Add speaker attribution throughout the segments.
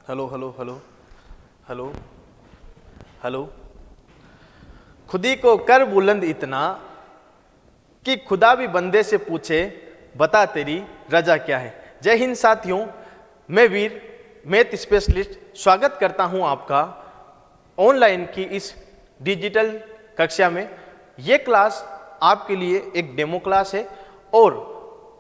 Speaker 1: Hello hello hello hello hello. खुदी को कर बुलंद इतना कि खुदा भी बंदे से पूछे बता तेरी रजा क्या है। जय हिंद साथियों, मैं वीर मैथ स्पेशलिस्ट स्वागत करता हूं आपका ऑनलाइन की इस डिजिटल कक्षा में। ये क्लास आपके लिए एक डेमो क्लास है और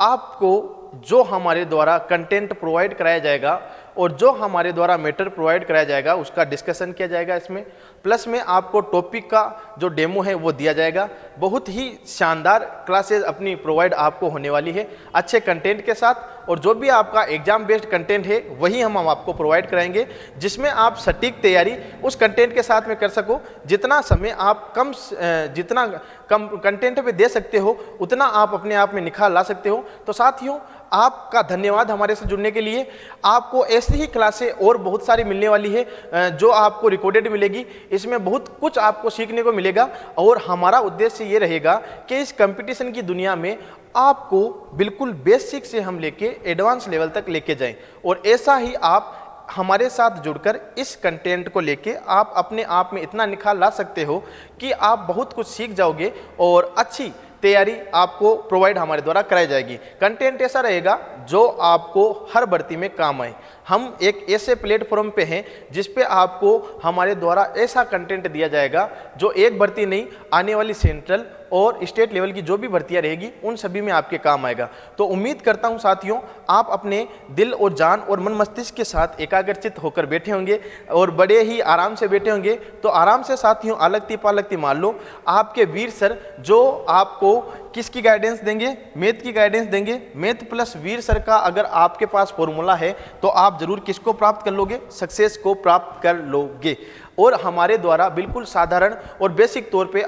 Speaker 1: आपको जो हमारे द्वारा कंटेंट प्रोवाइड कराया जाएगा और जो हमारे द्वारा मैटर प्रोवाइड कराया जाएगा उसका डिस्कशन किया जाएगा इसमें। प्लस में आपको टॉपिक का जो डेमो है वो दिया जाएगा। बहुत ही शानदार क्लासेस अपनी प्रोवाइड आपको होने वाली है अच्छे कंटेंट के साथ, और जो भी आपका एग्जाम बेस्ड कंटेंट है वही हम आपको प्रोवाइड कराएंगे, जिसमें आप सटीक तैयारी उस कंटेंट के साथ में कर सको। जितना समय आप जितना कम कंटेंट पे दे सकते हो उतना आप अपने आप में निखार ला सकते हो। तो साथियों, आपका धन्यवाद हमारे से जुड़ने के लिए। आपको ऐसी ही क्लासें और बहुत सारी मिलने वाली है जो आपको रिकॉर्डेड मिलेगी। इसमें बहुत कुछ आपको सीखने को मिलेगा और हमारा उद्देश्य ये रहेगा कि इस कंपटीशन की दुनिया में आपको बिल्कुल बेसिक से हम लेके एडवांस लेवल तक लेके जाएं, और ऐसा ही आप हमारे साथ जुड़कर इस कंटेंट को लेके आप अपने आप में इतना निखार ला सकते हो कि आप बहुत कुछ सीख जाओगे और अच्छी तैयारी आपको प्रोवाइड हमारे द्वारा कराई जाएगी। कंटेंट ऐसा रहेगा जो आपको हर भर्ती में काम आए। हम एक ऐसे प्लेटफॉर्म पे हैं जिस पे आपको हमारे द्वारा ऐसा कंटेंट दिया जाएगा जो एक भर्ती नहीं, आने वाली सेंट्रल और स्टेट लेवल की जो भी भर्तियां रहेगी उन सभी में आपके काम आएगा। तो उम्मीद करता हूं साथियों, आप अपने दिल और जान और मन मस्तिष्क के साथ एकाग्रचित होकर बैठे होंगे और बड़े ही आराम से बैठे होंगे। तो आराम से साथियों आलकती पालकती मान लो। आपके वीर सर जो आपको किसकी गाइडेंस देंगे? मैथ की गाइडेंस देंगे। मैथ प्लस वीर सर का अगर आपके पास फॉर्मूला है तो आप जरूर किसको प्राप्त कर लोगे? सक्सेस को प्राप्त कर लोगे। और हमारे द्वारा बिल्कुल साधारण और बेसिक तौर पे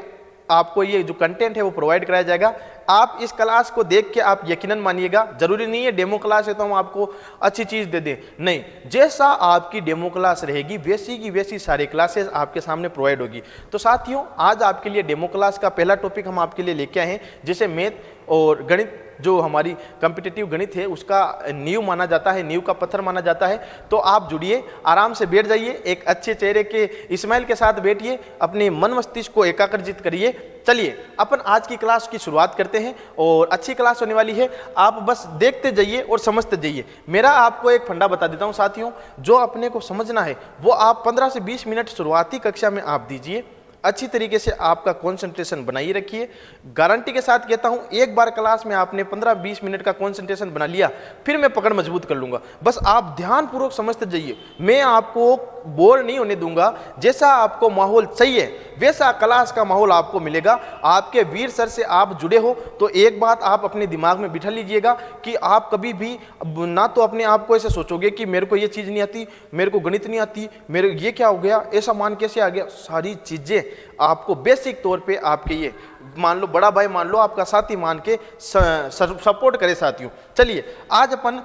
Speaker 1: आपको ये जो कंटेंट है वो प्रोवाइड कराया जाएगा। आप इस क्लास को देख के आप यकीनन मानिएगा, जरूरी नहीं है डेमो क्लास है तो हम आपको अच्छी चीज दे दें, नहीं, जैसा आपकी डेमो क्लास रहेगी वैसी की वैसी सारी क्लासेस आपके सामने प्रोवाइड होगी। तो साथियों, आज आपके लिए डेमो क्लास का पहला टॉपिक हम आपके लिए लेके आए हैं, जिसे मैथ और गणित, जो हमारी कॉम्पिटिटिव गणित है उसका नींव माना जाता है, नींव का पत्थर माना जाता है। तो आप जुड़िए, आराम से बैठ जाइए, एक अच्छे चेहरे के स्माइल के साथ बैठिए, अपने मन मस्तिष्क को एकाग्रचित करिए। चलिए अपन आज की क्लास की शुरुआत करते हैं और अच्छी क्लास होने वाली है। आप बस देखते जाइए और समझते जाइए। मेरा आपको एक फंडा बता देता हूं साथियों, जो अपने को समझना है वो आप 15 से 20 मिनट शुरुआती कक्षा में आप दीजिए। अच्छी तरीके से आपका कंसंट्रेशन बनाइए रखिए। गारंटी के साथ कहता हूं, एक बार क्लास में आपने 15-20 मिनट का कंसंट्रेशन बना लिया, फिर मैं पकड़ मजबूत कर लूंगा। बस आप ध्यानपूर्वक समझते जाइए, मैं आपको बोर नहीं होने दूंगा। जैसा आपको माहौल चाहिए वैसा क्लास का माहौल आपको मिलेगा। आपके वीर सर से आप जुड़े हो तो एक बात आप अपने दिमाग में बिठा लीजिएगा कि आप कभी भी ना तो अपने आप को ऐसे सोचोगे कि मेरे को ये चीज़ नहीं आती, मेरे को गणित नहीं आती, मेरे ये क्या हो गया, ऐसा मान कैसे आ गया। सारी चीज़ें आपको बेसिक तौर पे आपके ये मान लो बड़ा भाई मान लो, आपका साथी मान के सपोर्ट करे साथियों। चलिए आज अपन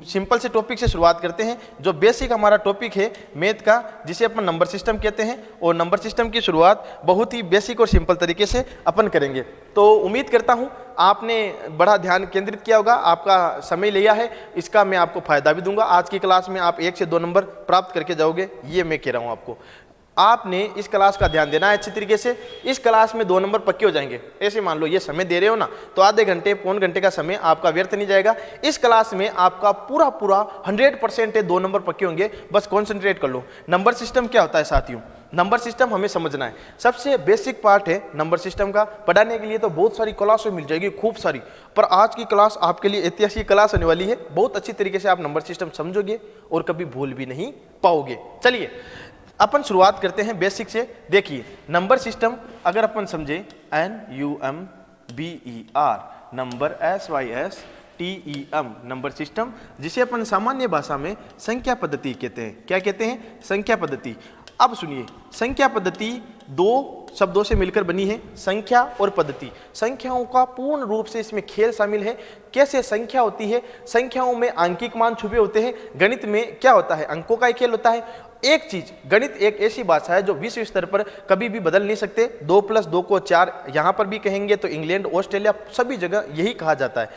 Speaker 1: सिंपल से टॉपिक से शुरुआत करते हैं। जो बेसिक हमारा टॉपिक है मैथ का, जिसे अपन नंबर सिस्टम कहते हैं, और नंबर सिस्टम की शुरुआत बहुत ही बेसिक और सिंपल तरीके से अपन करेंगे। तो उम्मीद करता हूं आपने बड़ा ध्यान केंद्रित किया होगा, आपका समय लिया है, इसका मैं आपको फायदा भी दूंगा। आज की क्लास में आप 1 से 2 नंबर प्राप्त करके जाओगे, ये मैं कह रहा हूं आपको। आपने इस क्लास का ध्यान देना है अच्छी तरीके से। इस क्लास में 2 नंबर पक्के हो जाएंगे। ऐसे मान लो ये समय दे रहे हो ना, तो आधे घंटे पौन घंटे का समय आपका व्यर्थ नहीं जाएगा। इस क्लास में आपका पूरा 100% 2 नंबर पक्के होंगे। बस कॉन्सेंट्रेट कर लो। नंबर सिस्टम क्या होता है साथियों? नंबर सिस्टम हमें समझना है, सबसे बेसिक पार्ट है नंबर सिस्टम का। पढ़ाने के लिए तो बहुत सारी क्लासें मिल जाएगी, खूब सारी, पर आज की क्लास आपके लिए ऐतिहासिक क्लास होने वाली है। बहुत अच्छी तरीके से आप नंबर सिस्टम समझोगे और कभी भूल भी नहीं पाओगे। चलिए अपन शुरुआत करते हैं बेसिक से। देखिए नंबर सिस्टम अगर अपन समझे, NUMBER number, SYSTEM number system, जिसे अपन सामान्य भाषा में संख्या पद्धति कहते हैं। क्या कहते हैं? संख्या पद्धति। अब सुनिए, संख्या पद्धति 2 शब्दों से मिलकर बनी है, संख्या और पद्धति। संख्याओं का पूर्ण रूप से इसमें खेल शामिल है। कैसे संख्या होती है? संख्याओं में आंकिक मान छुपे होते हैं। गणित में क्या होता है? अंकों का ही खेल होता है। एक चीज, गणित एक ऐसी भाषा है जो विश्व स्तर पर कभी भी बदल नहीं सकते। 2 + 2 को 4 यहां पर भी कहेंगे तो इंग्लैंड, ऑस्ट्रेलिया, सभी जगह यही कहा जाता है।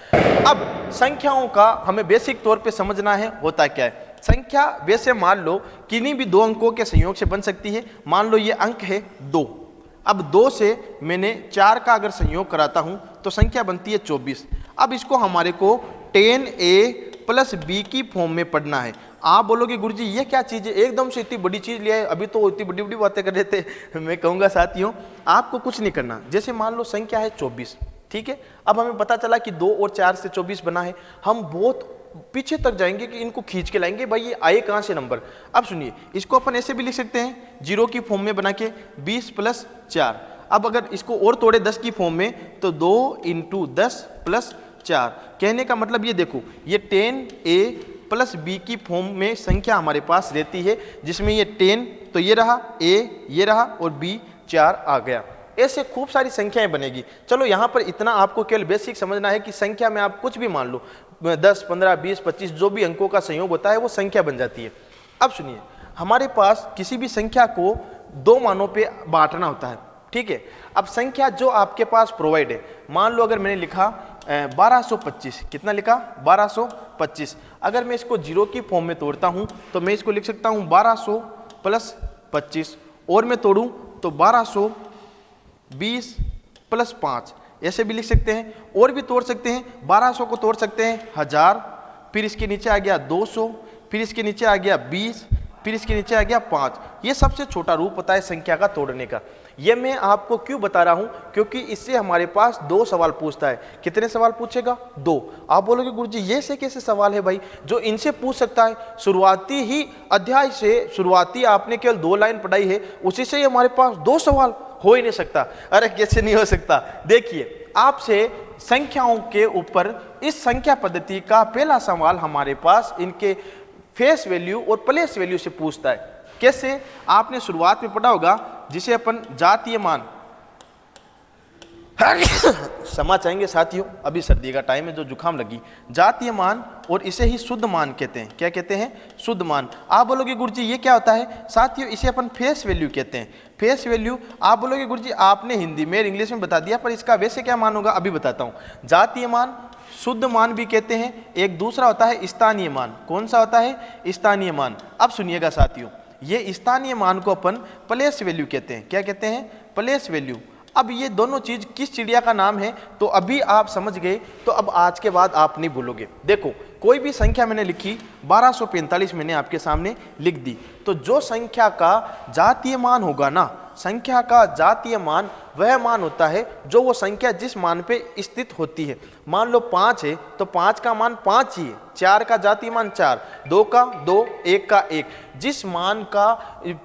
Speaker 1: अब संख्याओं का हमें बेसिक तौर पे समझना है होता क्या है। संख्या वैसे मान लो किन्हीं भी दो अंकों के संयोग से बन सकती है। मान लो ये अंक है 2, अब 2 से मैंने 4 का अगर संयोग कराता हूं तो संख्या बनती है 24। अब इसको हमारे को 10a प्लस b की फॉर्म में पढ़ना है। आप बोलोगे गुरुजी ये क्या चीज़ है, एकदम से इतनी बड़ी चीज़ लिया है, अभी तो इतनी बड़ी बड़ी बातें कर रहे थे। मैं कहूँगा साथियों आपको कुछ नहीं करना। जैसे मान लो संख्या है 24, ठीक है, अब हमें पता चला कि 2 और 4 से 24 बना है। हम बहुत पीछे तक जाएंगे कि इनको खींच के लाएंगे, भाई ये आए कहाँ से नंबर। अब सुनिए, इसको अपन ऐसे भी लिख सकते हैं 0 की फॉर्म में बना के 20 प्लस 4। अब अगर इसको और तोड़े 10 की फॉर्म में तो 2 इंटू 10 प्लस 4। कहने का मतलब ये देखो, ये 10a प्लस b की फॉर्म में संख्या हमारे पास रहती है, जिसमें ये 10 तो ये रहा, a ये रहा और b 4 आ गया। ऐसे खूब सारी संख्याएं बनेगी। चलो यहाँ पर इतना आपको केवल बेसिक समझना है कि संख्या में आप कुछ भी मान लो, 10, 15, 20, 25 जो भी अंकों का संयोग होता है वो संख्या बन जाती है। अब सुनिए, हमारे पास किसी भी संख्या को 2 मानों पे बांटना होता है, ठीक है। अब संख्या जो आपके पास प्रोवाइड है, मान लो अगर मैंने लिखा 1225, कितना लिखा 1225, अगर मैं इसको 0 की फॉर्म में तोड़ता हूं तो मैं इसको लिख सकता हूं 1200 प्लस 25, और मैं तोड़ूं तो 1220 प्लस 5, ऐसे भी लिख सकते हैं। और भी तोड़ सकते हैं, 1200 को तोड़ सकते हैं 1000, फिर इसके नीचे आ गया 200, फिर इसके नीचे आ गया 20, फिर इसके नीचे आ गया 5। ये सबसे छोटा रूप होता है संख्या का तोड़ने का। ये मैं आपको क्यों बता रहा हूं, क्योंकि इससे हमारे पास 2 सवाल पूछता है। कितने सवाल पूछेगा? 2। आप बोलोगे गुरुजी ये से कैसे सवाल है भाई जो इनसे पूछ सकता है? शुरुआती ही अध्याय से, शुरुआती आपने केवल 2 लाइन पढ़ाई है, उसी से ही हमारे पास 2 सवाल हो ही नहीं सकता। अरे कैसे नहीं हो सकता? देखिए, आपसे संख्याओं के ऊपर इस संख्या पद्धति का पहला सवाल हमारे पास इनके फेस वैल्यू और प्लेस वैल्यू से पूछता है। कैसे? आपने शुरुआत में पढ़ा होगा जिसे अपन जातीय मान क्षमा चाहेंगे साथियों, अभी सर्दी का टाइम है, जो जुकाम लगी। जातीय मान, और इसे ही शुद्ध मान कहते हैं। क्या कहते हैं? शुद्ध मान। आप बोलोगे गुरुजी ये क्या होता है? साथियों इसे अपन फेस वैल्यू कहते हैं। फेस वैल्यू, आप बोलोगे गुरुजी आपने हिंदी में इंग्लिश में बता दिया, पर इसका वैसे क्या मान होगा अभी बताता हूँ। जातीय मान, शुद्ध मान भी कहते हैं। एक दूसरा होता है स्थानीय मान। कौन सा होता है? स्थानीय मान। अब सुनिएगा साथियों, ये स्थानीय मान को अपन प्लेस वैल्यू कहते हैं। क्या कहते हैं? Place value. अब ये दोनों चीज किस चिड़िया का नाम है तो अभी आप समझ गए, तो अब आज के बाद आप नहीं भूलोगे। देखो, कोई भी संख्या मैंने लिखी, 1245 मैंने आपके सामने लिख दी, तो जो संख्या का जातीय मान होगा ना, संख्या का जातीय मान वह मान होता है जो वो संख्या जिस मान पे स्थित होती है। मान लो 5 है तो 5 का मान 5 ही है, 4 का जातीय मान 4, 2 का 2, 1 का 1। जिस मान का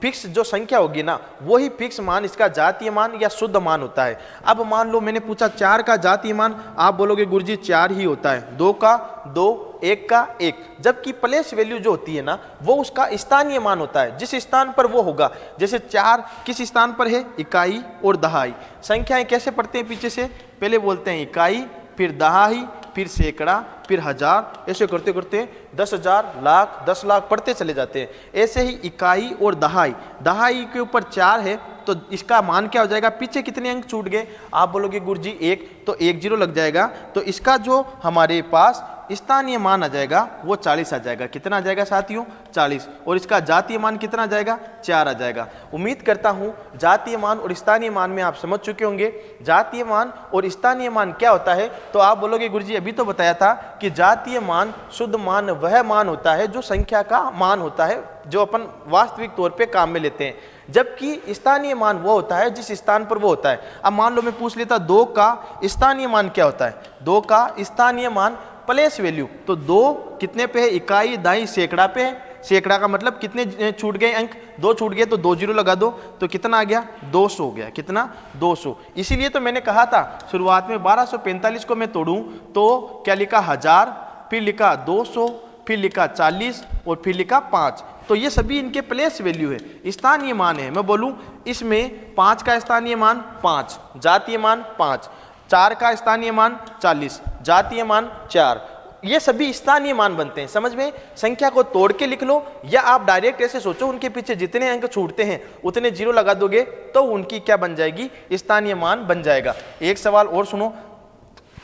Speaker 1: फिक्स जो संख्या होगी ना, वही फिक्स मान इसका जातीय मान या शुद्ध मान होता है। अब मान लो मैंने पूछा 4 का जातीय मान, आप बोलोगे गुरुजी 4 ही होता है, 2 का 2, 1 का 1। जबकि प्लेस वैल्यू जो होती है ना, वो उसका स्थानीय मान होता है, जिस स्थान पर वो होगा। जैसे 4 किस स्थान पर है? इकाई और दहाई। संख्याएं कैसे पढ़ते हैं पीछे से? पहले बोलते हैं इकाई, फिर दहाई, फिर सैकड़ा, फिर हजार, ऐसे करते करते 10,000, लाख, 10 लाख पढ़ते चले जाते हैं। ऐसे ही इकाई और दहाई, दहाई के ऊपर 4 है तो इसका मान क्या हो जाएगा? पीछे कितने अंक छूट गए? आप बोलोगे गुरुजी 1, तो 1 0 लग जाएगा, तो इसका जो हमारे पास स्थानीय मान आ जाएगा वो 40 आ जाएगा। कितना आ जाएगा साथियों? 40। और इसका जातीय मान कितना आ जाएगा? 4 आ जाएगा। उम्मीद करता हूं जातीय मान और स्थानीय मान में आप समझ चुके होंगे। जातीय मान और स्थानीय मान क्या होता है? तो आप बोलोगे गुरुजी अभी तो बताया था कि जातीय मान, शुद्ध मान वह मान होता है जो संख्या का मान होता है, जो अपन वास्तविक तौर पे काम में लेते हैं। जबकि स्थानीय मान वो होता है जिस स्थान पर वो होता है। अब मान लो मैं पूछ लेता 2 का स्थानीय मान क्या होता है? 2 का स्थानीय मान प्लेस वैल्यू, तो 2 कितने पे है? इकाई, दाई, सैकड़ा पे है। सैकड़ा का मतलब कितने छूट गए अंक? 2 छूट गए, तो 2 0 लगा दो, तो कितना आ गया? 200 हो गया। कितना? 200। इसीलिए तो मैंने कहा था शुरुआत में 1245 को मैं तोड़ूं तो क्या लिखा? 1000, फिर लिखा 200, फिर लिखा 40 और फिर लिखा 5। तो ये सभी इनके प्लेस वैल्यू है, स्थानीय मान है। मैं बोलूं इसमें 5 का स्थानीय मान 5, जातीय मान 5, 4 का स्थानीय मान 40, जातीय मान 4। ये सभी स्थानीय मान बनते हैं। समझ में? संख्या को तोड़ के लिख लो, या आप डायरेक्ट ऐसे सोचो उनके पीछे जितने अंक छूटते हैं उतने 0 लगा दोगे तो उनकी क्या बन जाएगी? स्थानीय मान बन जाएगा। एक सवाल और सुनो,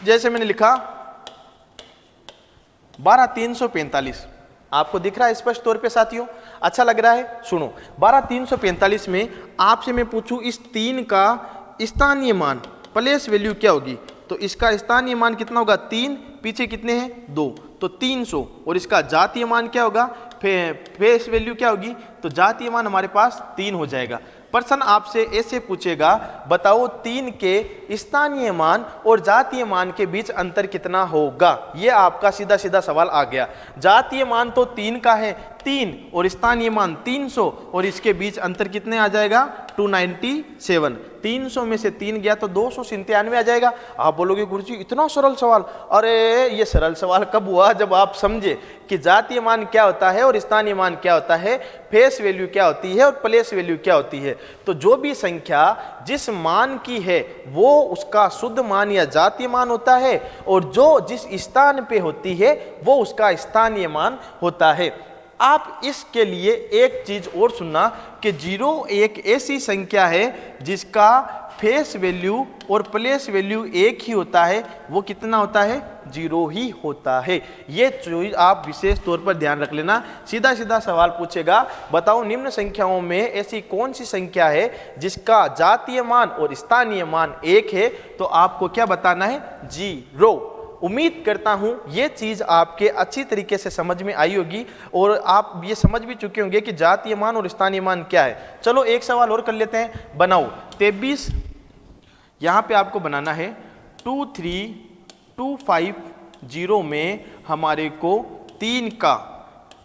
Speaker 1: जैसे मैंने लिखा 12345, आपको दिख रहा है स्पष्ट तौर पे साथियों? अच्छा लग रहा है? सुनो, 12345 में आपसे मैं पूछूं इस 3 का स्थानीय मान प्लेस वैल्यू क्या होगी, तो इसका स्थानीय मान कितना होगा? 3, पीछे कितने हैं? 2, तो 300। और इसका जातीय मान क्या होगा? फेस वैल्यू क्या होगी? तो जातीय मान हमारे पास 3 हो जाएगा। प्रश्न आपसे ऐसे पूछेगा, बताओ 3 के स्थानीय मान और जातीय मान के बीच अंतर कितना होगा। ये आपका सीधा सीधा सवाल आ गया। जातीय मान तो 3 का है, 3, और स्थानीय मान 300, और इसके बीच अंतर कितने आ जाएगा? 297। 300 में से 3 गया तो 297 आ जाएगा। आप बोलोगे गुरुजी इतना सरल सवाल। अरे ये सरल सवाल कब हुआ? जब आप समझे कि जातीय मान क्या होता है और स्थानीय मान क्या होता है, फेस वैल्यू क्या होती है और प्लेस वैल्यू क्या होती है। तो जो भी संख्या जिस मान की है वो उसका शुद्ध मान या जातीय मान होता है, और जो जिस स्थान पे होती है वो उसका स्थानीय मान होता है। आप इसके लिए एक चीज और सुनना कि 0 एक ऐसी संख्या है जिसका फेस वैल्यू और प्लेस वैल्यू एक ही होता है। वो कितना होता है? 0 ही होता है। ये चीज आप विशेष तौर पर ध्यान रख लेना। सीधा सीधा सवाल पूछेगा, बताओ निम्न संख्याओं में ऐसी कौन सी संख्या है जिसका जातीय मान और स्थानीय मान एक है, तो आपको क्या बताना है? 0। उम्मीद करता हूं ये चीज आपके अच्छी तरीके से समझ में आई होगी और आप ये समझ भी चुके होंगे कि जातीय मान और स्थानीय मान क्या है। चलो एक सवाल और कर लेते हैं। बनाओ 23, यहां पे आपको बनाना है 23250 में हमारे को 3 का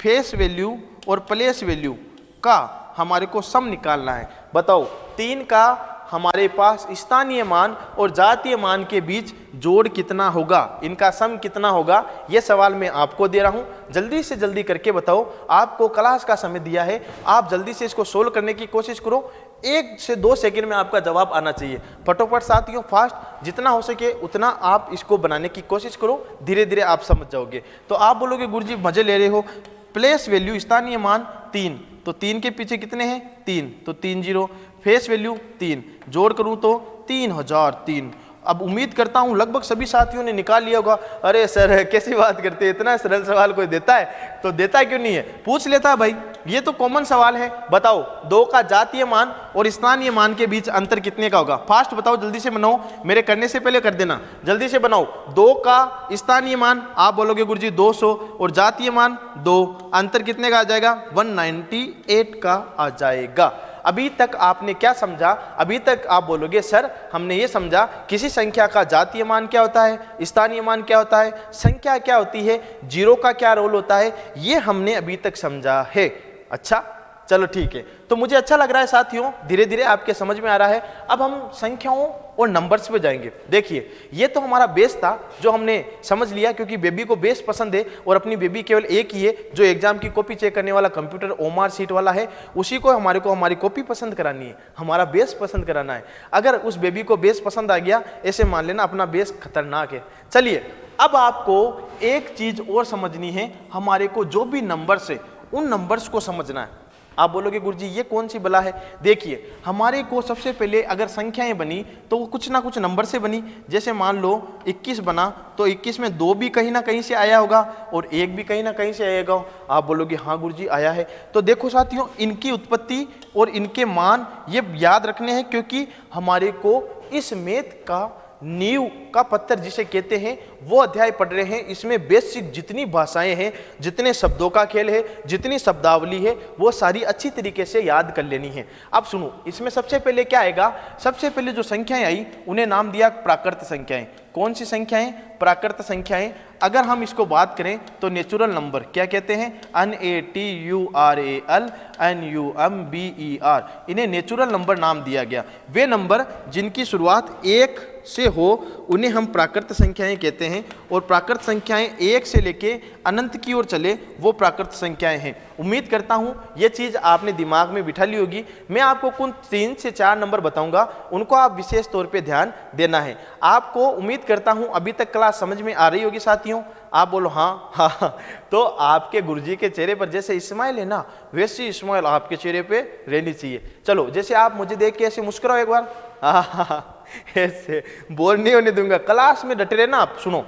Speaker 1: फेस वैल्यू और प्लेस वैल्यू का हमारे को सम निकालना है। बताओ 3 का हमारे पास स्थानीय मान और जातीय मान के बीच जोड़ कितना होगा, इनका सम कितना होगा, यह सवाल मैं आपको दे रहा हूं। जल्दी से जल्दी करके बताओ। आपको क्लास का समय दिया है, आप जल्दी से इसको सोल्व करने की कोशिश करो। 1 से 2 सेकंड में आपका जवाब आना चाहिए। फटोफट साथियों, फास्ट जितना हो सके उतना आप इसको बनाने की कोशिश करो, धीरे धीरे आप समझ जाओगे। तो आप बोलोगे गुरुजी मजे ले रहे हो। प्लेस वैल्यू स्थानीय मान 3, तो 3 के पीछे कितने हैं? 3, तो 3 0। फेस वैल्यू 3, जोड़ करूं तो 3003। अब उम्मीद करता हूं लगभग सभी साथियों ने निकाल लिया होगा। अरे सर कैसी बात करते हैं, इतना सरल सवाल कोई देता है? तो देता क्यों नहीं है, पूछ लेता है भाई। ये तो कॉमन सवाल है। बताओ 2 का जातीय मान और स्थानीय मान के बीच अंतर कितने का होगा? फास्ट बताओ, जल्दी से बनाओ, मेरे करने से पहले कर देना, जल्दी से बनाओ। 2 का स्थानीय मान आप बोलोगे गुरुजी 200 और जातीय मान 2, अंतर कितने का आ जाएगा? 198 का आ जाएगा। अभी तक आपने क्या समझा? अभी तक आप बोलोगे सर हमने ये समझा किसी संख्या का जातीय मान क्या होता है, स्थानीय मान क्या होता है, संख्या क्या होती है, 0 का क्या रोल होता है, ये हमने अभी तक समझा है। अच्छा चलो ठीक है। तो मुझे अच्छा लग रहा है साथियों, धीरे धीरे आपके समझ में आ रहा है। अब हम संख्याओं और नंबर्स पे जाएंगे। देखिए ये तो हमारा बेस था जो हमने समझ लिया, क्योंकि बेबी को बेस पसंद है और अपनी बेबी केवल एक ही है जो एग्जाम की कॉपी चेक करने वाला कंप्यूटर ओमार सीट वाला है, उसी को हमारी कॉपी पसंद करानी है, हमारा बेस पसंद कराना है। अगर उस बेबी को बेस पसंद आ गया, ऐसे मान लेना अपना बेस खतरनाक है। चलिए अब आपको एक चीज और समझनी है, हमारे को जो भी नंबर्स है उन नंबर्स को समझना है। आप बोलोगे गुरुजी ये कौन सी बला है? देखिए हमारे को सबसे पहले अगर संख्याएं बनी तो वो कुछ ना कुछ नंबर से बनी। जैसे मान लो 21 बना तो 21 में 2 भी कहीं ना कहीं से आया होगा और 1 भी कहीं ना कहीं से आएगा। आप बोलोगे हाँ गुरुजी आया है। तो देखो साथियों, इनकी उत्पत्ति और इनके मान ये याद रखने हैं, क्योंकि हमारे को इस मैथ का नींव का पत्थर जिसे कहते हैं वो अध्याय पढ़ रहे हैं। इसमें बेसिक जितनी भाषाएं हैं, जितने शब्दों का खेल है, जितनी शब्दावली है, वो सारी अच्छी तरीके से याद कर लेनी है। अब सुनो, इसमें सबसे पहले क्या आएगा? सबसे पहले जो संख्याएं आई उन्हें नाम दिया प्राकृत संख्याएं। कौन सी संख्याएं? प्राकृत संख्याएं। अगर हम इसको बात करें तो नेचुरल नंबर क्या कहते हैं? NATURAL NUMBER, इन्हें नेचुरल नंबर नाम दिया गया। वे नंबर जिनकी शुरुआत 1 से हो उन्हें हम प्राकृत संख्याएं कहते हैं, और प्राकृत संख्याएं 1 से लेके अनंत की ओर चले वो प्राकृत संख्याएं हैं। उम्मीद करता हूं ये चीज आपने दिमाग में बिठा ली होगी। मैं आपको कुल 3 से 4 नंबर बताऊंगा, उनको आप विशेष तौर पे ध्यान देना है। आपको उम्मीद करता हूं अभी तक क्लास समझ में आ रही होगी साथियों। आप बोलो हाँ हाँ हाँ। तो आपके गुरुजी के चेहरे पर जैसे इस्माइल है ना, वैसी इस्माइल आपके चेहरे पे रहनी चाहिए। चलो जैसे आप मुझे देख के ऐसे मुस्कुराओ एक बार, हाँ हाँ, ऐसे बोर नहीं होने दूंगा, क्लास में डटे रहना आप। सुनो,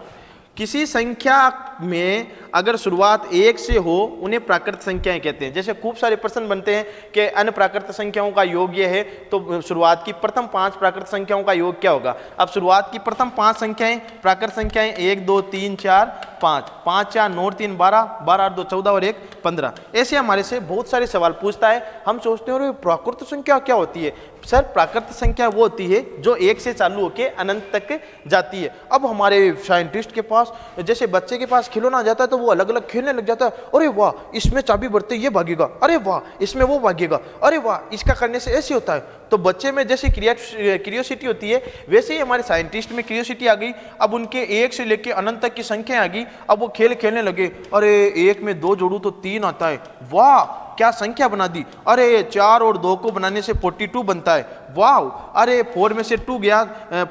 Speaker 1: किसी संख्या में अगर शुरुआत 1 से हो उन्हें प्राकृत संख्याएं कहते हैं। जैसे खूब सारे प्रश्न बनते हैं कि अन्य प्राकृत संख्याओं का योग ये है, तो शुरुआत की प्रथम 5 प्राकृत संख्याओं का योग क्या होगा। अब शुरुआत की प्रथम 5 संख्याएं प्राकृत संख्याएं 1 2 3 4 5, 5 4 9 3 12, 12 8 2 14 और 1 15। ऐसे हमारे से बहुत सारे सवाल पूछता है। हम सोचते हैं प्राकृत संख्या क्या होती है। सर प्राकृत संख्या वो होती है जो 1 से चालू होकर अनंत तक जाती है। अब हमारे साइंटिस्ट के पास, जैसे बच्चे के पास खिलौना आ जाता है तो वो अलग अलग खेलने लग जाता है। अरे वाह, इसमें चाबी बढ़ते ये भागेगा, अरे वाह इसमें वो भागेगा, अरे वाह इसका करने से ऐसे होता है। तो बच्चे में जैसे क्रियोसिटी होती है, वैसे ही हमारे साइंटिस्ट में क्रियोसिटी आ गई। अब उनके 1 से लेकर अनंत तक की संख्या आ गई। अब वो खेलने लगे, अरे 1 में 2 जोड़ू तो 3 आता है, वाह क्या संख्या बना दी। अरे 4 और 2 को बनाने से 42 बनता है, वाह। अरे 4 में से 2 गया,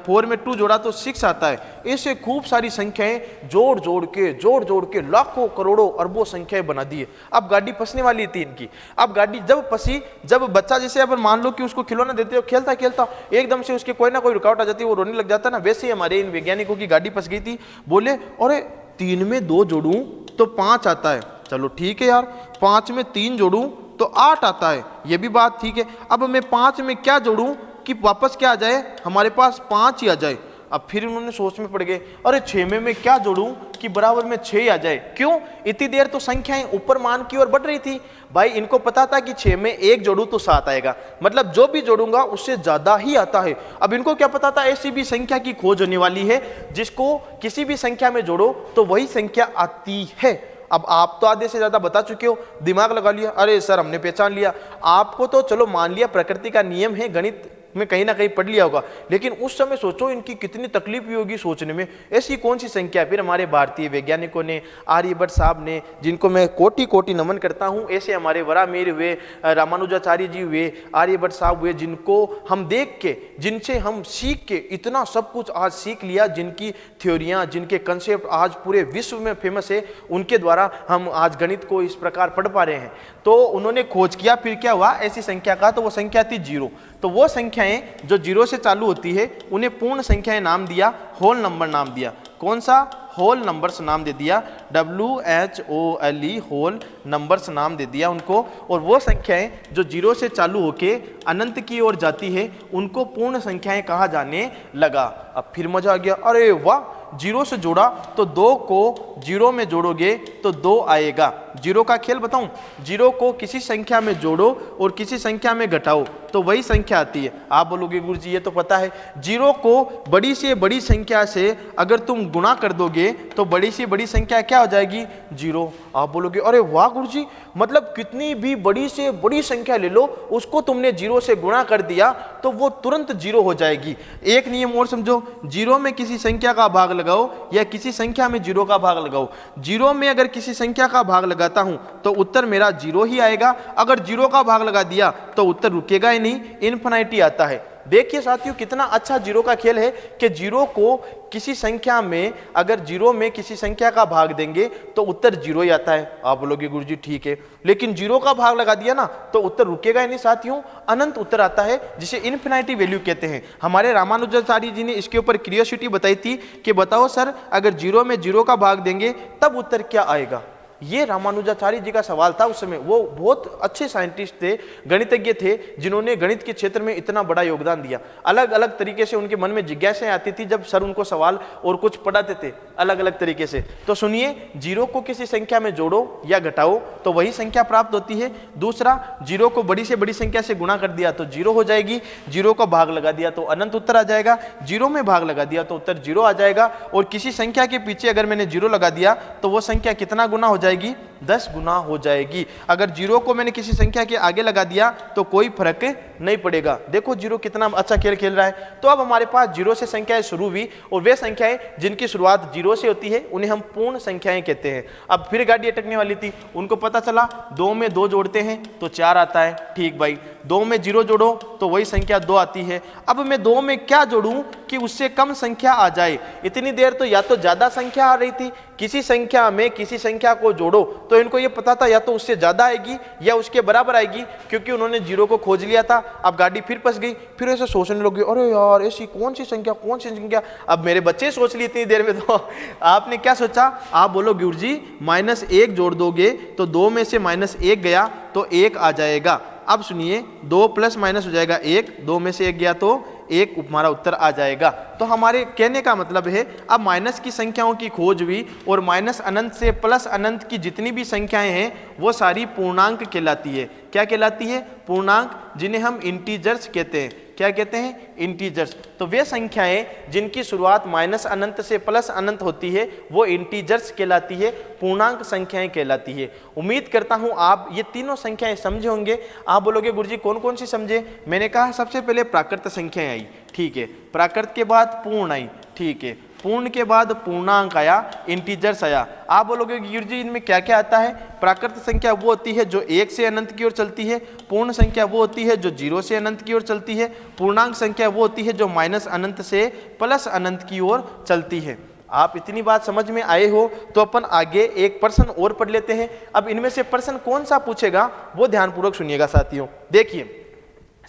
Speaker 1: 4 में 2 जोड़ा तो 6 आता है। ऐसे खूब सारी संख्याएं जोड़ जोड़ के लाखों करोड़ों अरबों संख्याएं बना दी है। अब गाड़ी फंसने वाली थी इनकी। अब गाड़ी जब फंसी, जब बच्चा जैसे अपन मान लो कि उसको खिलौना देते हो, खेलता खेलता एकदम से उसके कोई ना कोई रुकावट आ जाती है, वो रोने लग जाता है ना, वैसे ही हमारे इन वैज्ञानिकों की गाड़ी फंस गई थी। बोले अरे 3 में 2 जोड़ूं तो 5 आता है, चलो ठीक है यार, 5 में 3 जोड़ूं तो 8 आता है, ये भी बात ठीक है। अब मैं 5 में क्या जोड़ूं कि वापस क्या आ जाए, हमारे पास 5 ही आ जाए। अब फिर उन्होंने सोच में पड़ गए, अरे 6 में मैं क्या जोड़ूं कि बराबर में 6 आ जाए। क्यों, इतनी देर तो संख्याएं ऊपर मान की ओर बढ़ रही थी। भाई इनको पता था कि 6 में 1 जोड़ूं तो 7 आएगा, मतलब जो भी जोड़ूंगा उससे ज्यादा ही आता है। अब इनको क्या पता था, ऐसी भी संख्या की खोज होने वाली है जिसको किसी भी संख्या में जोड़ो तो वही संख्या आती है। अब आप तो आधे से ज्यादा बता चुके हो, दिमाग लगा लिया, अरे सर हमने पहचान लिया। आपको तो चलो मान लिया प्रकृति का नियम है, गणित में कहीं ना कहीं पढ़ लिया होगा, लेकिन उस समय सोचो इनकी कितनी तकलीफ हुई होगी सोचने में। ऐसी कौन सी संख्या। फिर हमारे भारतीय वैज्ञानिकों ने, आर्यभट्ट साहब ने, जिनको मैं कोटि कोटि नमन करता हूं, ऐसे हमारे वराहमिहिर हुए, रामानुजाचार्य जी हुए, आर्यभट्ट साहब हुए, जिनको हम देख के, जिनसे हम सीख के इतना सब कुछ आज सीख लिया, जिनकी थ्योरियां, जिनके कंसेप्ट आज पूरे विश्व में फेमस है, उनके द्वारा हम आज गणित को इस प्रकार पढ़ पा रहे हैं। तो उन्होंने खोज किया, फिर क्या हुआ ऐसी संख्या का, तो वो संख्या थी 0। तो वो संख्याएं जो 0 से चालू होती है उन्हें पूर्ण संख्याएं नाम दिया, होल नंबर नाम दिया। कौन सा, होल नंबर्स नाम दे दिया, WHOLE होल नंबर्स नाम दे दिया उनको। और वो संख्याएं जो 0 से चालू होके अनंत की ओर जाती है उनको पूर्ण संख्याएं कहा जाने लगा। अब फिर मजा आ गया, अरे वाह 0 से जोड़ा तो 2 को 0 में जोड़ोगे तो 2 आएगा। 0 का खेल बताऊं, 0 को किसी संख्या में जोड़ो और किसी संख्या में घटाओ तो वही संख्या आती है। आप बोलोगे गुरुजी ये तो पता है, 0 को बड़ी से बड़ी संख्या से अगर तुम गुणा कर दोगे तो बड़ी से बड़ी संख्या क्या हो जाएगी, 0। आप बोलोगे अरे वाह गुरुजी, मतलब कितनी भी बड़ी से बड़ी संख्या ले लो, उसको तुमने 0 से गुणा कर दिया तो वो तुरंत 0 हो जाएगी। एक नियम और समझो, 0 में किसी संख्या का भाग लगाओ या किसी संख्या में 0 का भाग लगाओ, 0 में अगर किसी संख्या का भाग लगाता हूं तो उत्तर मेरा 0 ही आएगा। अगर 0 का भाग लगा दिया तो उत्तर रुकेगा ही नहीं, इन्फिनिटी आता है। देखिए साथियों कितना अच्छा 0 का खेल है कि 0 को किसी संख्या में, अगर 0 में किसी संख्या का भाग देंगे तो उत्तर 0 ही आता है। आप बोलोगे गुरुजी ठीक है, लेकिन 0 का भाग लगा दिया ना तो उत्तर रुकेगा ही नहीं साथियों, अनंत उत्तर आता है जिसे इन्फिनिटी वैल्यू कहते हैं। हमारे रामानुजाचार्य जी ने इसके ऊपर क्रियोसिटी बताई थी कि बताओ सर अगर 0 में 0 का भाग देंगे तब उत्तर क्या आएगा। ये रामानुजाचार्य जी का सवाल था उस समय। वो बहुत अच्छे साइंटिस्ट थे, गणितज्ञ थे, जिन्होंने गणित के क्षेत्र में इतना बड़ा योगदान दिया। अलग अलग तरीके से उनके मन में जिज्ञासाएं आती थी जब सर उनको सवाल और कुछ पढ़ाते थे अलग अलग तरीके से। तो सुनिए, 0 को किसी संख्या में जोड़ो या घटाओ तो वही संख्या प्राप्त होती है। दूसरा, 0 को बड़ी से बड़ी संख्या से गुणा कर दिया तो 0 हो जाएगी, 0 का भाग लगा दिया तो अनंत उत्तर आ जाएगा, 0 में भाग लगा दिया तो उत्तर 0 आ जाएगा। और किसी संख्या के पीछे अगर मैंने 0 लगा दिया तो वो संख्या कितना गुना हो जाएगी, 10 गुना हो जाएगी। अगर 0 को मैंने किसी संख्या के आगे लगा दिया तो कोई फर्क नहीं पड़ेगा। देखो 0 कितना अच्छा खेल खेल रहा है। तो अब हमारे पास 0 से संख्याएं शुरू हुई और वे संख्याएं जिनकी शुरुआत 0 से होती है उन्हें हम पूर्ण संख्याएं कहते हैं। अब फिर गाड़ी अटकने वाली थी, उनको पता चला 2 में 2 जोड़ते हैं तो 4 आता है। ठीक भाई, 2 में 0 जोड़ो तो वही संख्या 2 आती है। अब मैं 2 में क्या जोड़ूं कि उससे कम संख्या आ जाए। इतनी देर तो या तो ज्यादा संख्या आ रही थी किसी संख्या में किसी संख्या को जोड़ो तो इनको ये पता था या तो उससे ज्यादा आएगी या उसके बराबर आएगी, क्योंकि उन्होंने जीरो को खोज लिया था। अब गाड़ी फिर फंस गई, फिर ऐसे सोचने लगे, अरे यार ऐसी कौन सी संख्या कौन सी संख्या। अब मेरे बच्चे सोच लिए इतनी देर में, तो आपने क्या सोचा, आप बोलो गुरुजी -1 जोड़ दोगे तो 2 में से -1 गया तो 1 आ जाएगा। अब सुनिए 2 प्लस माइनस हो जाएगा 1, 2 में से 1 गया तो 1 हमारा उत्तर आ जाएगा। तो हमारे कहने का मतलब है अब माइनस की संख्याओं की खोज हुई और माइनस अनंत से प्लस अनंत की जितनी भी संख्याएं हैं वो सारी पूर्णांक कहलाती है। क्या कहलाती है? पूर्णांक, जिन्हें हम इंटीजर्स कहते हैं। क्या कहते हैं? इंटीजर्स। तो वे संख्याएं जिनकी शुरुआत माइनस अनंत से प्लस अनंत होती है वो इंटीजर्स कहलाती है, पूर्णांक संख्याएं कहलाती है। उम्मीद करता हूं आप ये तीनों संख्याएं समझे होंगे। आप बोलोगे गुरुजी कौन कौन सी समझे? मैंने कहा सबसे पहले प्राकृत संख्याएं आई, ठीक है, प्राकृत के बाद पूर्ण आई, ठीक है, पूर्ण के बाद पूर्णांक आया, इंटीजर्स आया। आप बोलोगे गुरुजी इनमें क्या क्या आता है? प्राकृत संख्या वो होती है जो 1 से अनंत की ओर चलती है, पूर्ण संख्या वो होती है जो 0 से अनंत की ओर चलती है, पूर्णांक संख्या वो होती है जो माइनस अनंत से प्लस अनंत की ओर चलती है। आप इतनी बात समझ में आए हो तो अपन आगे एक प्रश्न और पढ़ लेते हैं। अब इनमें से प्रश्न कौन सा पूछेगा वो ध्यानपूर्वक सुनिएगा साथियों। देखिए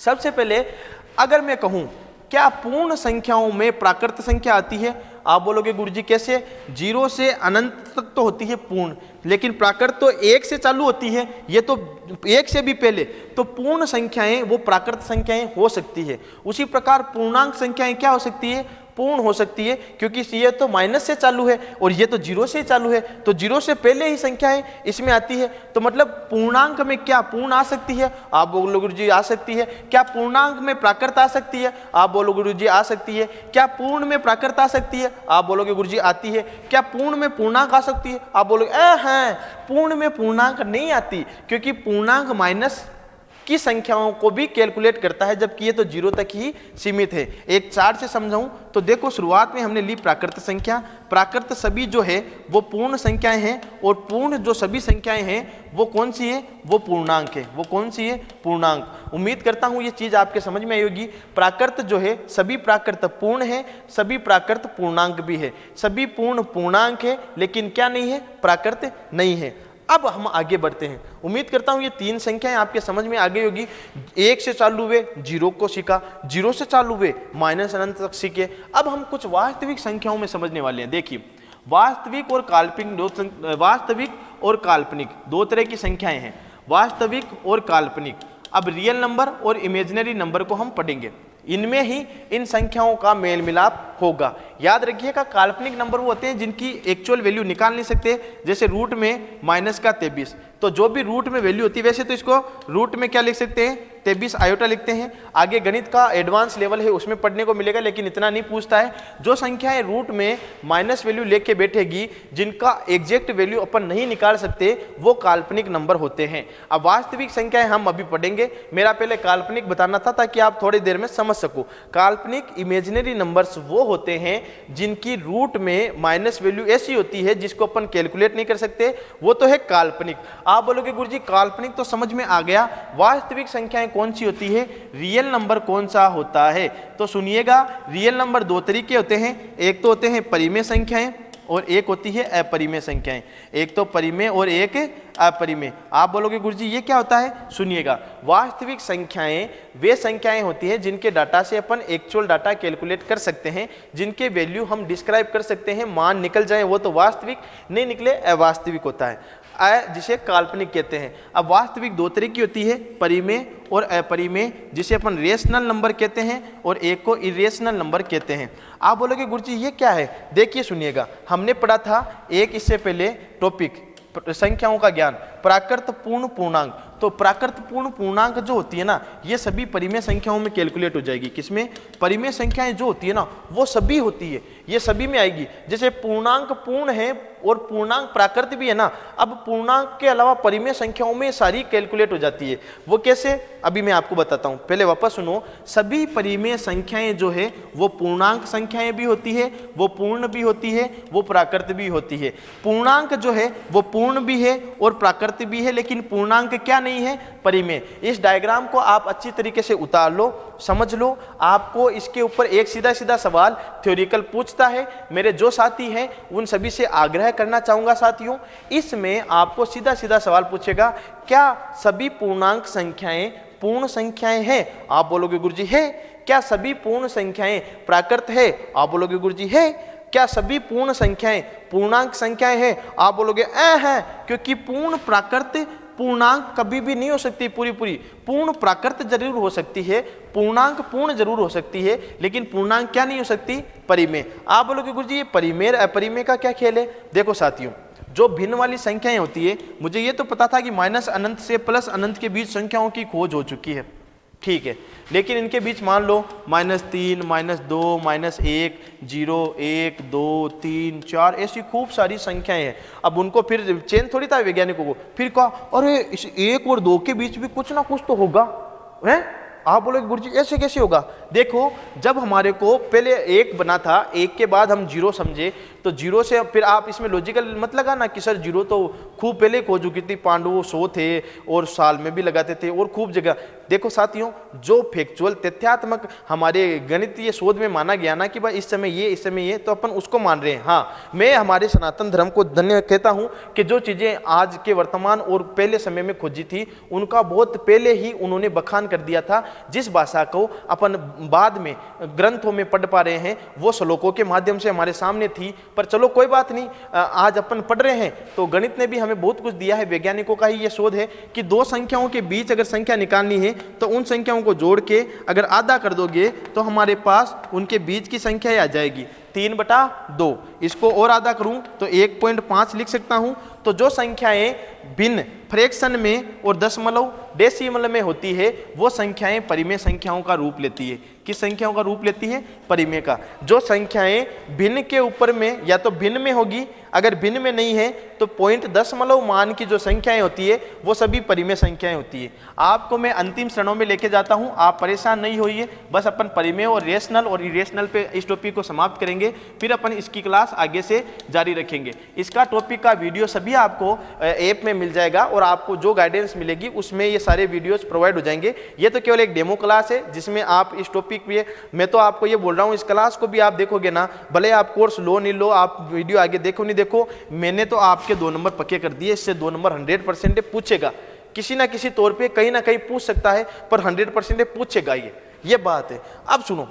Speaker 1: सबसे पहले अगर मैं कहूं क्या पूर्ण संख्याओं में प्राकृत संख्या आती है? आप बोलोगे गुरुजी कैसे? 0 से अनंत तक तो होती है पूर्ण, लेकिन प्राकृत तो 1 से चालू होती है, ये तो 1 से भी पहले, तो पूर्ण संख्याएं वो प्राकृत संख्याएं हो सकती है। उसी प्रकार पूर्णांक संख्याएं क्या हो सकती है? पूर्ण हो सकती है, क्योंकि ये तो माइनस से चालू है और ये तो 0 से चालू है, तो 0 से पहले ही संख्याएं इसमें आती है। तो मतलब पूर्णांक में क्या पूर्ण आ सकती है? आप बोलो गुरुजी आ सकती है। क्या पूर्णांक में प्राकृत आ सकती है? आप बोलो गुरुजी आ सकती है। क्या पूर्ण में प्राकृत आ सकती है? आप बोलोगे गुरुजी आती है। क्या पूर्ण में पूर्णांक आ सकती है? आप बोलोगे हैं, पूर्ण में पूर्णांक नहीं आती, क्योंकि पूर्णांक माइनस की संख्याओं को भी कैलकुलेट करता है, जबकि ये तो 0 तक ही सीमित है। एक चार्ट से समझाऊं तो देखो, शुरुआत में हमने ली प्राकृत संख्या। प्राकृत सभी जो है वो पूर्ण संख्याएं हैं, और पूर्ण जो सभी संख्याएं हैं वो कौन सी है? वो पूर्णांक है। वो कौन सी है? पूर्णांक। उम्मीद करता हूं ये चीज आपके समझ में आई होगी। प्राकृत जो है, सभी प्राकृत पूर्ण है, सभी प्राकृत पूर्णांक भी है, सभी पूर्ण पूर्णांक है, लेकिन क्या नहीं है? प्राकृत नहीं है। अब हम आगे बढ़ते हैं। उम्मीद करता हूं ये 3 संख्याएं आपके समझ में आ गई होगी। 1 से चालू हुए 0 को सीखा, 0 से चालू हुए माइनस अनंत तक सीखे। अब हम कुछ वास्तविक संख्याओं में समझने वाले हैं। देखिए वास्तविक और काल्पनिक दो तरह की संख्याएं हैं, वास्तविक और काल्पनिक। अब रियल नंबर और इमेजिनरी नंबर को हम पढ़ेंगे, इनमें ही इन संख्याओं का मेल मिलाप होगा। याद रखिएगा काल्पनिक नंबर वो होते हैं जिनकी एक्चुअल वैल्यू निकाल नहीं सकते, जैसे रूट में -23, तो जो भी रूट में वैल्यू होती है, वैसे तो इसको रूट में क्या लिख सकते हैं? 23 आयोटा लिखते हैं। आगे गणित का एडवांस लेवल है उसमें पढ़ने को मिलेगा, लेकिन इतना नहीं पूछता है। जो संख्याएं रूट में माइनस वैल्यू लेके बैठेगी, जिनका एग्जैक्ट वैल्यू अपन नहीं निकाल सकते, वो काल्पनिक नंबर होते हैं। अब वास्तविक संख्याएं हम अभी पढ़ेंगे। मेरा पहले काल्पनिक बताना था ताकि आप थोड़ी देर में समझ सको। काल्पनिक इमेजिनरी नंबर्स वो होते हैं जिनकी रूट में माइनस वैल्यू ऐसी होती है जिसको अपन कैलकुलेट नहीं कर सकते, वो तो है काल्पनिक। आप बोलोगे गुरुजी काल्पनिक तो समझ में आ गया, वास्तविक संख्याएं कौन सी होती है? रियल नंबर कौन सा होता है? तो सुनिएगा, रियल नंबर 2 तरीके होते हैं। एक तो होते हैं परिमेय संख्याएं और एक होती है अपरिमेय संख्याएं। एक तो परिमेय और एक अपरिमेय। आप बोलोगे गुरुजी ये क्या होता है? सुनिएगा, वास्तविक संख्याएं वे संख्याएं होती हैं जिनके डाटा से अपन एक्चुअल डाटा कैलकुलेट कर सकते हैं, जिनके वैल्यू हम डिस्क्राइब कर सकते हैं, मान निकल जाए वो तो वास्तविक, नहीं निकले अवास्तविक होता है, जिसे काल्पनिक कहते हैं। अब वास्तविक 2 तरह की होती है, परिमेय और अपरिमेय, जिसे अपन रेशनल नंबर कहते हैं और एक को इरेशनल नंबर कहते हैं। आप बोलोगे गुरुजी ये क्या है? देखिए सुनिएगा, हमने पढ़ा था एक इससे पहले टॉपिक संख्याओं का ज्ञान, प्राकृत पूर्ण पूर्णांक। तो प्राकृत पूर्ण पूर्णांक जो होती है ना, ये सभी परिमेय संख्याओं में कैलकुलेट हो जाएगी। किसमें? परिमेय संख्याएं जो होती है ना वो सभी होती है, ये सभी में आएगी। जैसे पूर्णांक पूर्ण है और पूर्णांक प्राकृत भी है ना, अब पूर्णांक के अलावा परिमेय संख्याओं में सारी कैलकुलेट हो जाती है। वो कैसे? अभी मैं आपको बताता हूं, पहले वापस सुनो। सभी परिमेय संख्याएं जो है वो पूर्णांक संख्याएं भी होती है, वो पूर्ण भी होती है, वो प्राकृत भी होती है। पूर्णांक जो है वो पूर्ण भी है और प्राकृत प्राकृत भी है लेकिन पूर्णांक क्या नहीं है, परिमेय। इस डायग्राम को आप अच्छी तरीके से उतार लो, समझ लो। आपको इसके ऊपर एक सीधा सीधा सवाल थ्योरिकल पूछता है। मेरे जो साथी हैं उन सभी से आग्रह करना चाहूंगा साथियों, इसमें आपको सीधा सीधा सवाल पूछेगा, क्या सभी पूर्णांक संख्याएं पूर्ण संख्याएं हैं? आप बोलोगे गुरुजी है। क्या सभी पूर्ण संख्याएं प्राकृत है? आप बोलोगे गुरुजी है। क्या सभी पूर्ण संख्याएं पूर्णांक संख्याएं हैं? आप बोलोगे है, क्योंकि पूर्ण प्राकृत पूर्णांक कभी भी नहीं हो सकती पूरी पूरी। पूर्ण प्राकृत जरूर हो सकती है, पूर्णांक पूर्ण जरूर हो सकती है, लेकिन पूर्णांक क्या नहीं हो सकती, परिमेय। आप बोलोगे गुरुजी ये परिमेय अपरिमेय का क्या खेल है? देखो साथियों, जो भिन्न वाली संख्याएं होती है, मुझे ये तो पता था कि माइनस अनंत से प्लस अनंत के बीच संख्याओं की खोज हो चुकी है, ठीक है, लेकिन इनके बीच मान लो -3, -2, -1, 0, 1, 2, 3, 4 ऐसी खूब सारी संख्याएं हैं। अब उनको फिर चेन थोड़ी था वैज्ञानिकों को, फिर कहा अरे इस 1 और 2 के बीच भी कुछ ना कुछ तो होगा है। आप बोलोगे गुरुजी ऐसे कैसे होगा? देखो, जब हमारे को पहले 1 बना था, 1 के बाद हम 0 समझे, तो 0 से फिर आप इसमें लॉजिकल मत लगाना कि सर 0 तो खूब पहले खोज चुकी थी, पांडवों 100 थे और साल में भी लगाते थे और खूब जगह। देखो साथियों, जो फैक्चुअल तथ्यात्मक हमारे गणितीय शोध में माना गया ना कि भाई इस समय ये, इस समय ये, तो अपन उसको मान रहे हैं। हाँ, मैं हमारे सनातन धर्म को धन्य कहता हूँ कि जो चीज़ें आज के वर्तमान और पहले समय में खोजी थी, उनका बहुत पहले ही उन्होंने बखान कर दिया था। जिस भाषा को अपन बाद में ग्रंथों में पढ़ पा रहे हैं, वो श्लोकों के माध्यम से हमारे सामने थी। पर चलो कोई बात नहीं, आज अपन पढ़ रहे हैं तो गणित ने भी हमें बहुत कुछ दिया है। वैज्ञानिकों का ही ये शोध है कि दो संख्याओं के बीच अगर संख्या निकालनी है तो उन संख्याओं को जोड़ के अगर आधा कर दोगे तो हमारे पास उनके बीच की संख्या आ जाएगी 3/2। इसको और आधा करूं तो 1.5 लिख सकता हूं। तो जो संख्याएं भिन्न फ्रैक्शन में और दशमलव डेसिमल में होती है, वो संख्याएं परिमेय संख्याओं का रूप लेती है। किस संख्याओं का रूप लेती है? परिमेय का। जो संख्याएं भिन्न के ऊपर में या तो भिन्न में होगी, अगर भिन्न में नहीं है तो पॉइंट दशमलव मान की जो संख्याएं होती है वो सभी परिमेय संख्याएं होती है। आपको मैं अंतिम क्षणों में लेके जाता हूं, आप परेशान नहीं होइए। बस अपन परिमेय और रेशनल और इरेशनल पे इस टॉपिक को समाप्त करेंगे, फिर अपन इसकी क्लास आगे से जारी रखेंगे। इसका टॉपिक का वीडियो सभी आपको ऐप में मिल जाएगा और आपको जो गाइडेंस मिलेगी उसमें ये सारे वीडियोस प्रोवाइड हो जाएंगे। ये तो केवल एक डेमो क्लास है जिसमें आप इस टॉपिक पे, मैं तो आपको ये बोल रहा हूँ, इस क्लास को भी आप देखोगे ना, भले आप कोर्स लो नहीं लो, आप वीडियो आगे देखो नहीं देखो, मैंने तो आपके 2 नंबर पक्के कर दिए। इससे 2 नंबर 100% पूछेगा, किसी ना किसी तौर पे कहीं ना कहीं पूछ सकता है, पर 100% पूछेगा। ये बात है। अब सुनो,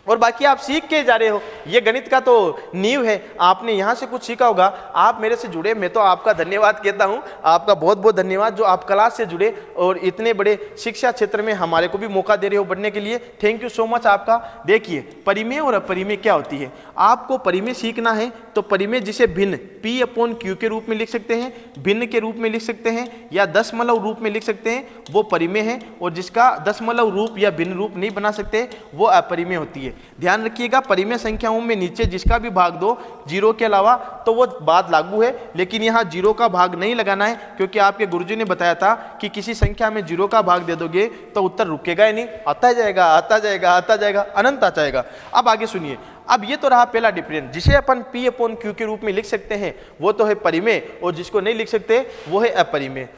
Speaker 1: और बाकी आप सीख के जा रहे हो, ये गणित का तो नींव है, आपने यहाँ से कुछ सीखा होगा। आप मेरे से जुड़े, मैं तो आपका धन्यवाद कहता हूँ, आपका बहुत बहुत धन्यवाद जो आप क्लास से जुड़े और इतने बड़े शिक्षा क्षेत्र में हमारे को भी मौका दे रहे हो बढ़ने के लिए। थैंक यू सो मच आपका। देखिए, परिमेय और अपरिमेय क्या होती है। आपको परिमेय सीखना है तो परिमेय जिसे भिन्न P/Q के रूप में लिख सकते हैं, भिन्न के रूप में लिख सकते हैं या दशमलव रूप में लिख सकते हैं, वो परिमेय है। और जिसका दशमलव रूप या भिन्न रूप नहीं बना सकते वो अपरिमेय होती है। ध्यान रखिएगा, परिमेय संख्याओं में नीचे जिसका भी भाग दो 0 के अलावा तो वो बात लागू है, लेकिन यहाँ 0 का भाग नहीं लगाना है, क्योंकि आपके गुरुजी ने बताया था कि किसी संख्या में 0 का भाग दे दोगे तो उत्तर रुकेगा ही नहीं, आता जाएगा आता जाएगा आता जाएगा, अनंत आ जाएगा। अब आगे सुनिए, अब ये तो रहा पहला डिफरेंस, जिसे अपन P/Q के रूप में लिख सकते हैं वो तो है परिमेय, और जिसको नहीं लिख सकते वो है अपरिमेय।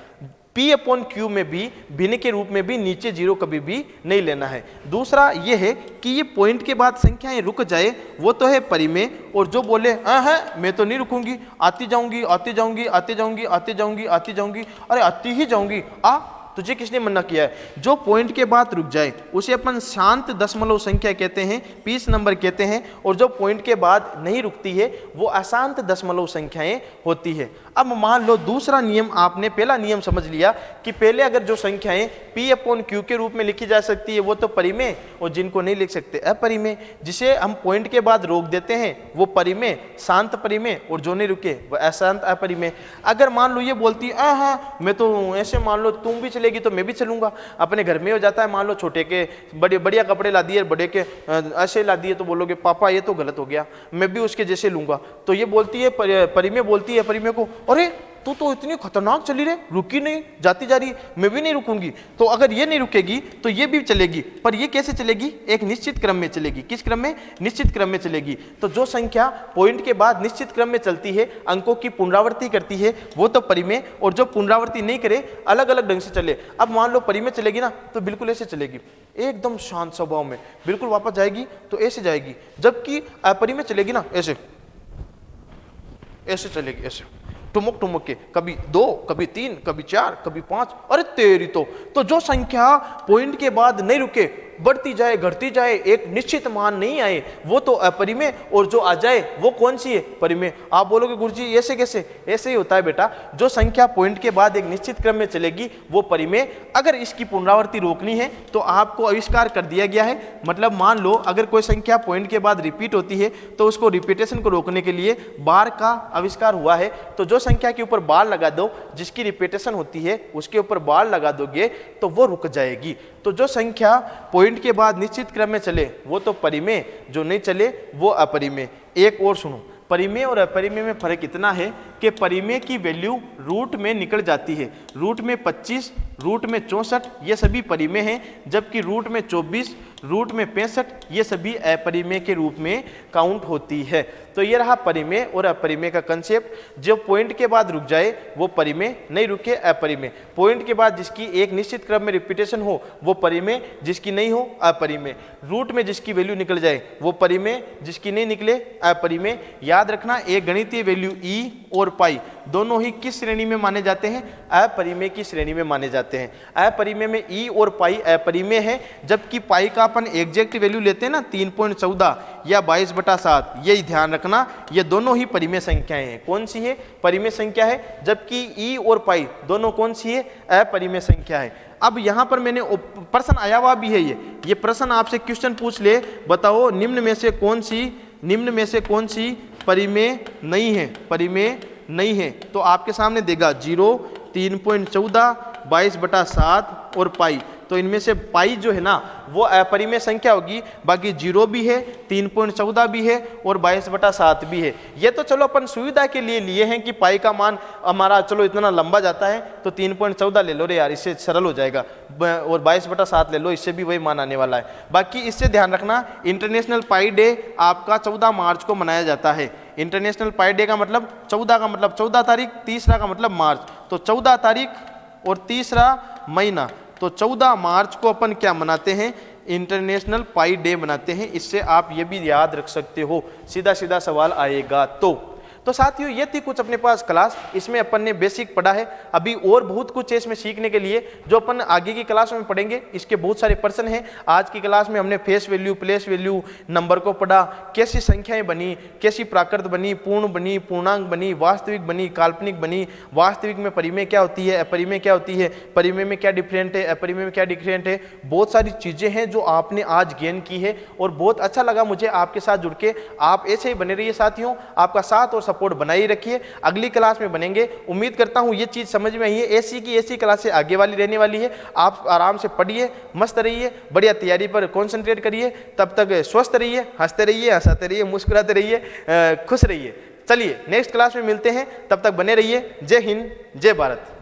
Speaker 1: P/Q में भी भिन्न के रूप में भी नीचे 0 कभी भी नहीं लेना है। दूसरा ये है कि ये पॉइंट के बाद संख्याएं रुक जाए वो तो है परिमेय, और जो बोले हाँ मैं तो नहीं रुकूंगी, आती जाऊंगी आती जाऊंगी आती जाऊंगी आती जाऊंगी आती जाऊंगी, अरे आती ही जाऊंगी, तुझे किसने मना किया है? जो पॉइंट के बाद रुक जाए उसे अपन शांत दशमलव संख्या कहते हैं, पीस नंबर कहते हैं, और जो पॉइंट के बाद नहीं रुकती है वो अशांत दशमलव संख्याएं होती है। अब मान लो दूसरा नियम, आपने पहला नियम समझ लिया कि पहले अगर जो संख्याएं P/Q के रूप में लिखी जा सकती है वो तो परिमेय, और जिनको नहीं लिख सकते अपरिमेय। जिसे हम पॉइंट के बाद रोक देते हैं वो परिमेय, शांत परिमेय, और जो नहीं रुके वो अशांत अपरिमेय। अगर मान लो ये बोलती है हाँ मैं तो ऐसे, मान लो तुम भी चलेगी तो मैं भी चलूंगा, अपने घर में हो जाता है, मान लो छोटे के बड़े बढ़िया कपड़े ला दिए, बड़े के ऐसे ला दिए, तो बोलोगे पापा ये तो गलत हो गया, मैं भी उसके जैसे लूंगा। तो ये बोलती है परिमेय, बोलती है परिमेय को अरे तू तो इतनी खतरनाक चली रे, रुकी नहीं, जाती जा रही, मैं भी नहीं रुकूंगी। तो अगर ये नहीं रुकेगी तो ये भी चलेगी, पर ये कैसे चलेगी? एक निश्चित क्रम में चलेगी। किस क्रम में? निश्चित क्रम में चलेगी। तो जो संख्या पॉइंट के बाद निश्चित क्रम में चलती है, अंकों की पुनरावृत्ति करती है, वो तो परिमेय, और जो पुनरावृत्ति नहीं करे, अलग अलग ढंग से चले। अब मान लो परिमेय चलेगी ना, तो बिल्कुल ऐसे चलेगी, एकदम शांत स्वभाव में, बिल्कुल वापस जाएगी तो ऐसे जाएगी। जबकि अपरिमेय चलेगी ना, ऐसे ऐसे चलेगी, ऐसे टुमुक टुमुक के, कभी 2, कभी 3, कभी 4, कभी 5। अरे तेरी तो जो संख्या पॉइंट के बाद नहीं रुके, बढ़ती जाए, घटती जाए, एक निश्चित मान नहीं आए, वो तो अपरिमेय, और जो आ जाए वो कौन सी है? परिमेय। आप बोलोगे गुरुजी ऐसे कैसे? ऐसे ही होता है बेटा, जो संख्या पॉइंट के बाद एक निश्चित क्रम में चलेगी वो परिमेय। अगर इसकी पुनरावृत्ति रोकनी है तो आपको आविष्कार कर दिया गया है। मतलब मान लो अगर कोई संख्या पॉइंट के बाद रिपीट होती है तो उसको रिपीटेशन को रोकने के लिए बार का आविष्कार हुआ है। तो जो संख्या के ऊपर बार लगा दो, जिसकी रिपीटेशन होती है उसके ऊपर बार लगा दोगे तो वो रुक जाएगी। तो जो संख्या पॉइंट के बाद निश्चित क्रम में चले वो तो परिमेय, जो नहीं चले वो अपरिमेय। एक और सुनो, परिमेय और अपरिमेय में फर्क इतना है कि परिमेय की वैल्यू रूट में निकल जाती है। रूट में 25, रूट में 64 ये सभी परिमेय हैं, जबकि रूट में 24, रूट में 65 ये सभी अपरिमेय के रूप में काउंट होती है। तो ये रहा परिमेय और अपरिमेय का कंसेप्ट। जो पॉइंट के बाद रुक जाए वो परिमेय, नहीं रुके अपरिमेय। पॉइंट के बाद जिसकी एक निश्चित क्रम में रिपीटेशन हो वो परिमेय, जिसकी नहीं हो अपरिमेय। रूट में जिसकी वैल्यू निकल जाए वो परिमेय, जिसकी नहीं निकले अपरिमेय। याद रखना, एक गणितीय वैल्यू ई और पाई दोनों ही किस श्रेणी में माने जाते हैं? अपरिमेय की श्रेणी में माने जाते हैं। अपरिमेय में ई और पाई अपरिमेय है, जबकि पाई का अपन एग्जैक्ट वैल्यू लेते हैं ना 3.14 या 22/7, यही ध्यान रखना, ये दोनों ही परिमेय संख्याएं हैं। कौन सी है? परिमेय संख्या है। जबकि ई और पाई दोनों कौन सी है? अपरिमेय संख्या है। अब यहाँ पर मैंने प्रश्न आया हुआ भी है, ये प्रश्न आपसे क्वेश्चन पूछ ले, बताओ निम्न में से कौन सी परिमेय नहीं है? परिमेय नहीं है तो आपके सामने देगा 0, 3.14, 22/7 और पाई। तो इनमें से पाई जो है ना वो अपरिमेय संख्या होगी। बाकी 0 भी है, 3.14 भी है और 22/7 भी है। ये तो चलो अपन सुविधा के लिए लिए हैं कि पाई का मान हमारा चलो इतना लंबा जाता है तो 3.14 ले लो रे यार, इससे सरल हो जाएगा, और 22/7 ले लो, इससे भी वही मान आने वाला है। बाकी इससे ध्यान रखना, इंटरनेशनल पाई डे आपका 14 मार्च को मनाया जाता है। इंटरनेशनल पाई डे का मतलब 14 का मतलब 14 तारीख, तीसरा का मतलब मार्च, तो 14 तारीख और तीसरा महीना, तो 14 मार्च को अपन क्या मनाते हैं? इंटरनेशनल पाई डे मनाते हैं। इससे आप ये भी याद रख सकते हो, सीधा सीधा सवाल आएगा। तो साथियों ये थी कुछ अपने पास क्लास, इसमें अपन ने बेसिक पढ़ा है। अभी और बहुत कुछ है इसमें सीखने के लिए जो अपन आगे की क्लास में पढ़ेंगे। इसके बहुत सारे प्रश्न हैं। आज की क्लास में हमने face value, place value, number को पढ़ा, कैसी संख्याएं बनी, कैसी प्राकृत बनी, पूर्ण बनी, पूर्णांक बनी, वास्तविक बनी, काल्पनिक बनी, वास्तविक में परिमेय क्या होती है, अपरिमेय क्या होती है, परिमेय में क्या डिफरेंट है, अपरिमेय में क्या डिफरेंट है। बहुत सारी चीजें हैं जो आपने आज गेन की है और बहुत अच्छा लगा मुझे आपके साथ जुड़ के। आप ऐसे ही बने रहिए साथियों, आपका साथ और सपोर्ट बनाए रखिए। अगली क्लास में बनेंगे, उम्मीद करता हूं ये चीज समझ में आई है। ऐसी की ऐसी क्लासें आगे वाली रहने वाली है। आप आराम से पढ़िए, मस्त रहिए, बढ़िया तैयारी पर कंसंट्रेट करिए। तब तक स्वस्थ रहिए, हंसते रहिए, हंसाते रहिए, मुस्कुराते रहिए, खुश रहिए। चलिए नेक्स्ट क्लास में मिलते हैं, तब तक बने रहिए। जय हिंद, जय भारत।